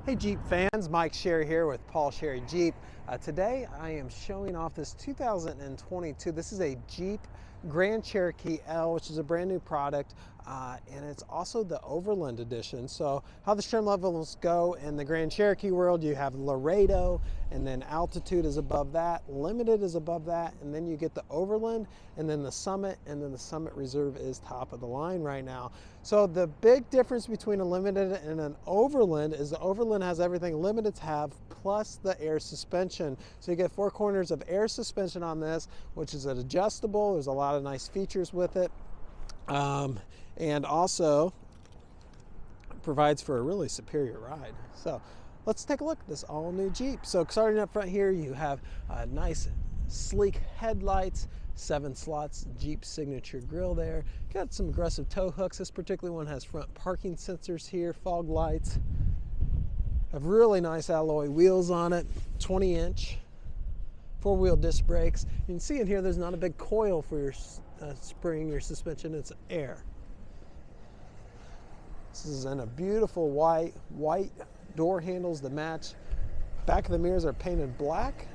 Hey Jeep fans, Mike Sherry here with Paul Sherry Jeep. Today I am showing off this 2022. This is a Jeep Grand Cherokee L, which is a brand new product, and it's also the Overland edition. So how the trim levels go in the Grand Cherokee world, you have Laredo, and then Altitude is above that, Limited is above that, and then you get the Overland, and then the Summit, and then the Summit Reserve is top of the line right now. So the big difference between a Limited and an Overland is the Overland has everything Limiteds have, plus the air suspension. So you get 4 corners of air suspension on this, which is adjustable. There's a lot of nice features with it. And also provides for a really superior ride. So let's take a look at this all new Jeep. So starting up front here, you have nice sleek headlights, 7 slots Jeep signature grille there. Got some aggressive tow hooks. This particular one has front parking sensors here, fog lights. Have really nice alloy wheels on it, 20-inch 4-wheel disc brakes. You can see in here there's not a big coil for your spring, your suspension, it's air. This is in a beautiful white door handles to match. Back of the mirrors are painted black.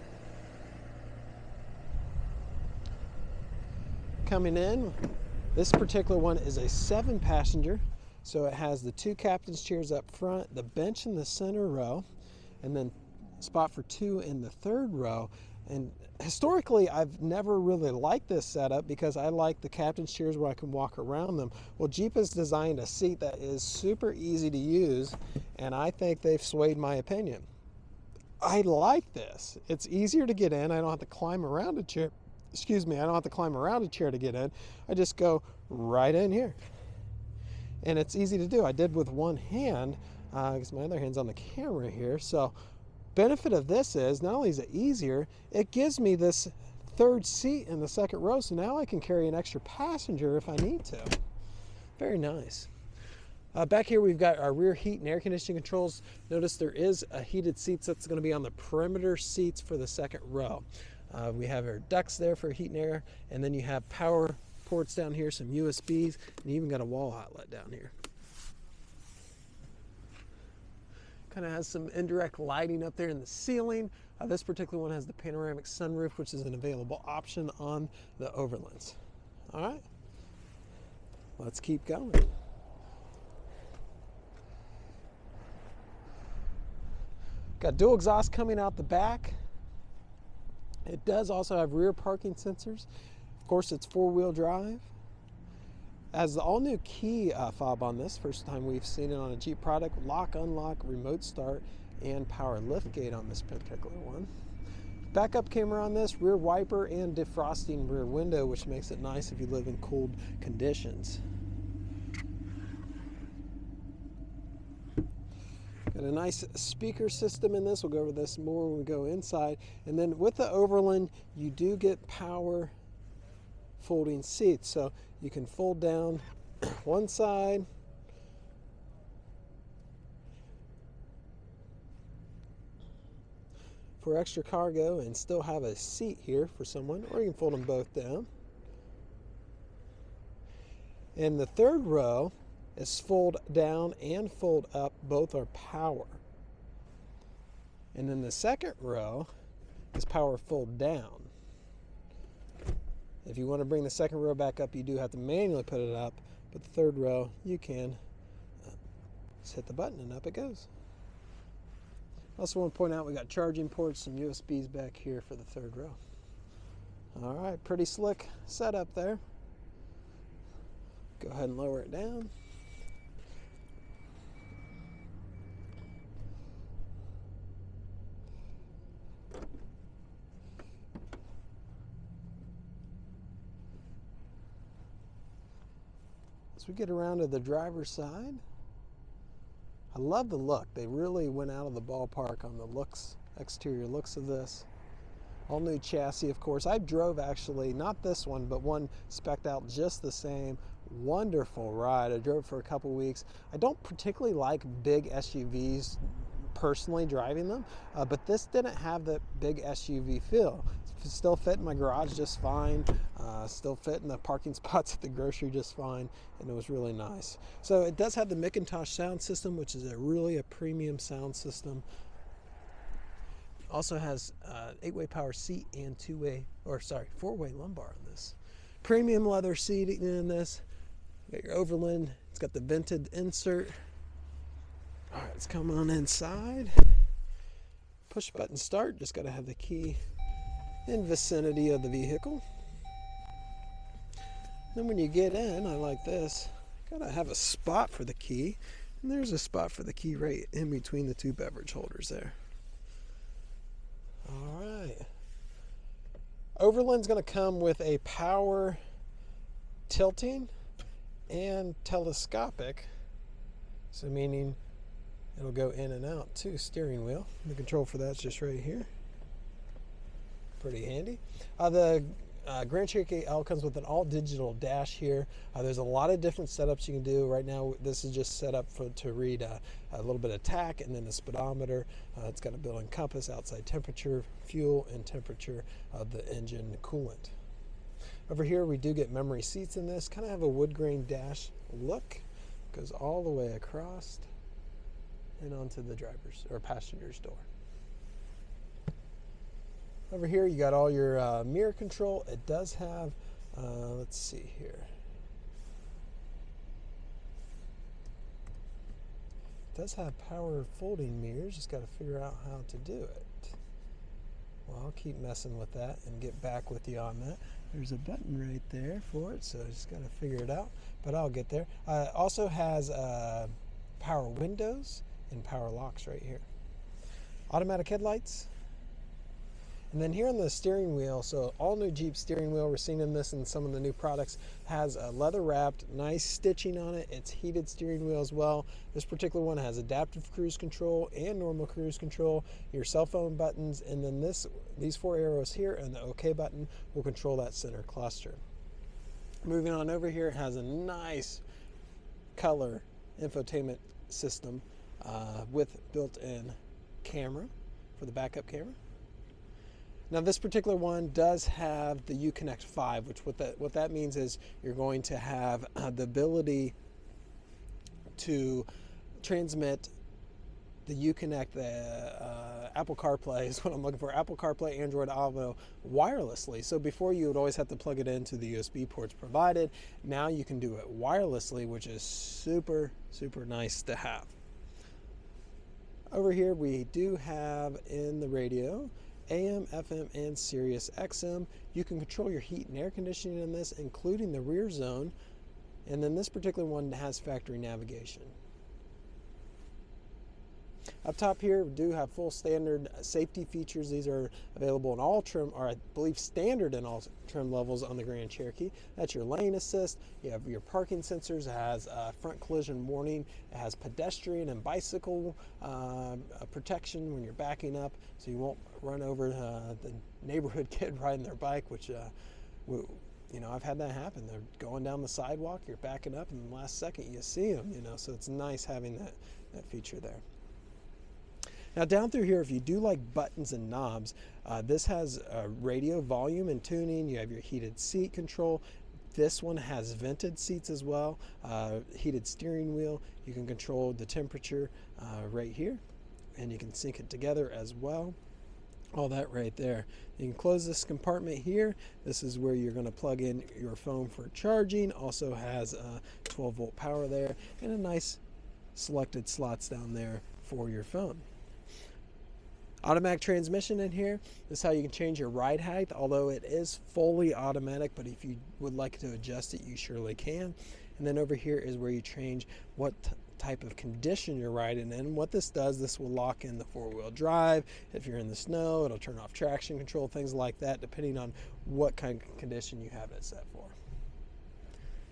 Coming in, this particular one is a 7-passenger, so it has the 2 captain's chairs up front, the bench in the center row, and then spot for 2 in the 3rd row. And historically, I've never really liked this setup because I like the captain's chairs where I can walk around them. Well, Jeep has designed a seat that is super easy to use, and I think they've swayed my opinion. I like this. It's easier to get in. I don't have to climb around a chair. Excuse me, I don't have to climb around a chair to get in. I just go right in here. And it's easy to do. I did with one hand, because my other hand's on the camera here. So benefit of this is not only is it easier, it gives me this 3rd seat in the 2nd row, so now I can carry an extra passenger if I need to. Very nice. Back here we've got our rear heat and air conditioning controls. Notice there is a heated seats that's going to be on the perimeter seats for the 2nd row. We have our ducts there for heat and air, and then you have power ports down here, some USBs, and you even got a wall outlet down here. Kind of has some indirect lighting up there in the ceiling. This particular one has the panoramic sunroof, which is an available option on the Overlands. All right, let's keep going. Got dual exhaust coming out the back. It does also have rear parking sensors. Of course, it's 4-wheel drive. Has the all-new key fob on this, first time we've seen it on a Jeep product. Lock, unlock, remote start, and power liftgate on this particular one. Backup camera on this, rear wiper, and defrosting rear window, which makes it nice if you live in cold conditions. Got a nice speaker system in this. We'll go over this more when we go inside. And then with the Overland, you do get power folding seats. So you can fold down one side, for extra cargo and still have a seat here for someone, or you can fold them both down. And the 3rd row is fold down and fold up, both are power. And then the 2nd row is power fold down. If you want to bring the 2nd row back up, you do have to manually put it up, but the 3rd row, you can just hit the button and up it goes. Also want to point out we got charging ports, some USBs back here for the 3rd row. All right, pretty slick setup there. Go ahead and lower it down. As we get around to the driver's side, I love the look. They really went out of the ballpark on the looks, exterior looks of this. All new chassis, of course. I drove actually, not this one, but one spec'd out just the same. Wonderful ride. I drove for a couple weeks. I don't particularly like big SUVs personally driving them, but this didn't have that big SUV feel. It still fit in my garage just fine, still fit in the parking spots at the grocery just fine, and it was really nice. So it does have the Macintosh sound system, which is really a premium sound system. Also has 8-way power seat and 4-way lumbar on this. Premium leather seating in this. You got your Overland. It's got the vented insert. All right, let's come on inside. Push button start. Just got to have the key in vicinity of the vehicle. Then when you get in, I like this. Got to have a spot for the key. And there's a spot for the key right in between the two beverage holders there. All right. Overland's going to come with a power tilting and telescopic, so meaning it'll go in and out too. Steering wheel. The control for that's just right here. Pretty handy. The Grand Cherokee L comes with an all-digital dash here. There's a lot of different setups you can do. Right now, this is just set up to read a little bit of TAC and then a speedometer. It's got a built-in compass, outside temperature, fuel, and temperature of the engine coolant. Over here, we do get memory seats in this. Kind of have a wood grain dash look. Goes all the way across and onto the driver's or passenger's door. Over here, you got all your mirror control. It does have, let's see here. It does have power folding mirrors. Just got to figure out how to do it. Well, I'll keep messing with that and get back with you on that. There's a button right there for it, so I just got to figure it out, but I'll get there. Also has power windows and power locks right here. Automatic headlights. And then here on the steering wheel, so all new Jeep steering wheel, we're seeing in this and some of the new products, has a leather wrapped, nice stitching on it. It's heated steering wheel as well. This particular one has adaptive cruise control and normal cruise control, your cell phone buttons, and then these 4 arrows here and the OK button will control that center cluster. Moving on over here, it has a nice color infotainment system with built-in camera for the backup camera. Now this particular one does have the Uconnect 5, which what that means is you're going to have the ability to transmit the Uconnect, the Apple CarPlay is what I'm looking for, Apple CarPlay, Android Auto wirelessly. So before you would always have to plug it into the USB ports provided. Now you can do it wirelessly, which is super, super nice to have. Over here we do have in the radio AM, FM, and Sirius XM. You can control your heat and air conditioning in this, including the rear zone. And then this particular one has factory navigation. Up top here, we do have full standard safety features. These are available in all trim, or I believe standard in all trim levels on the Grand Cherokee. That's your lane assist. You have your parking sensors. It has front collision warning. It has pedestrian and bicycle protection when you're backing up, so you won't run over the neighborhood kid riding their bike, which you know, I've had that happen. They're going down the sidewalk, you're backing up, and the last second you see them, you know, so it's nice having that feature there. Now down through here, if you do like buttons and knobs, this has radio volume and tuning. You have your heated seat control. This one has vented seats as well, heated steering wheel. You can control the temperature right here, and you can sync it together as well. All that right there. You can close this compartment here. This is where you're going to plug in your phone for charging. Also has 12-volt power there, and a nice selected slots down there for your phone. Automatic transmission in here. This is how you can change your ride height, although it is fully automatic, but if you would like to adjust it, you surely can. And then over here is where you change what type of condition you're riding in. What this does, this will lock in the 4-wheel drive. If you're in the snow, it'll turn off traction control, things like that, depending on what kind of condition you have it set for.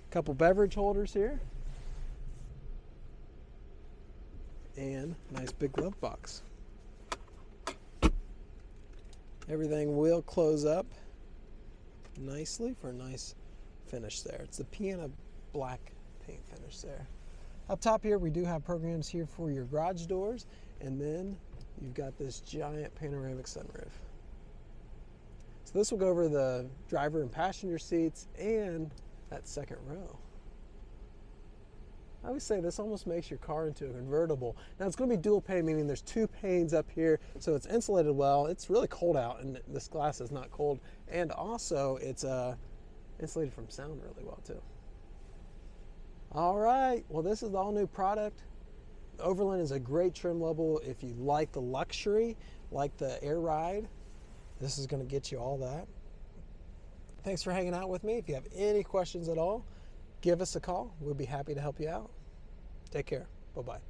A couple beverage holders here. And nice big glove box. Everything will close up nicely for a nice finish there. It's the piano black paint finish there. Up top here, we do have programs here for your garage doors, And then you've got this giant panoramic sunroof. So this will go over the driver and passenger seats and that second row. I would say this almost makes your car into a convertible. Now it's going to be dual pane, meaning there's 2 panes up here, so it's insulated well. It's really cold out, and this glass is not cold. And also, it's insulated from sound really well too. All right, well, this is the all-new product. Overland is a great trim level if you like the luxury, like the air ride. This is going to get you all that. Thanks for hanging out with me. If you have any questions at all, give us a call. We'll be happy to help you out. Take care. Bye-bye.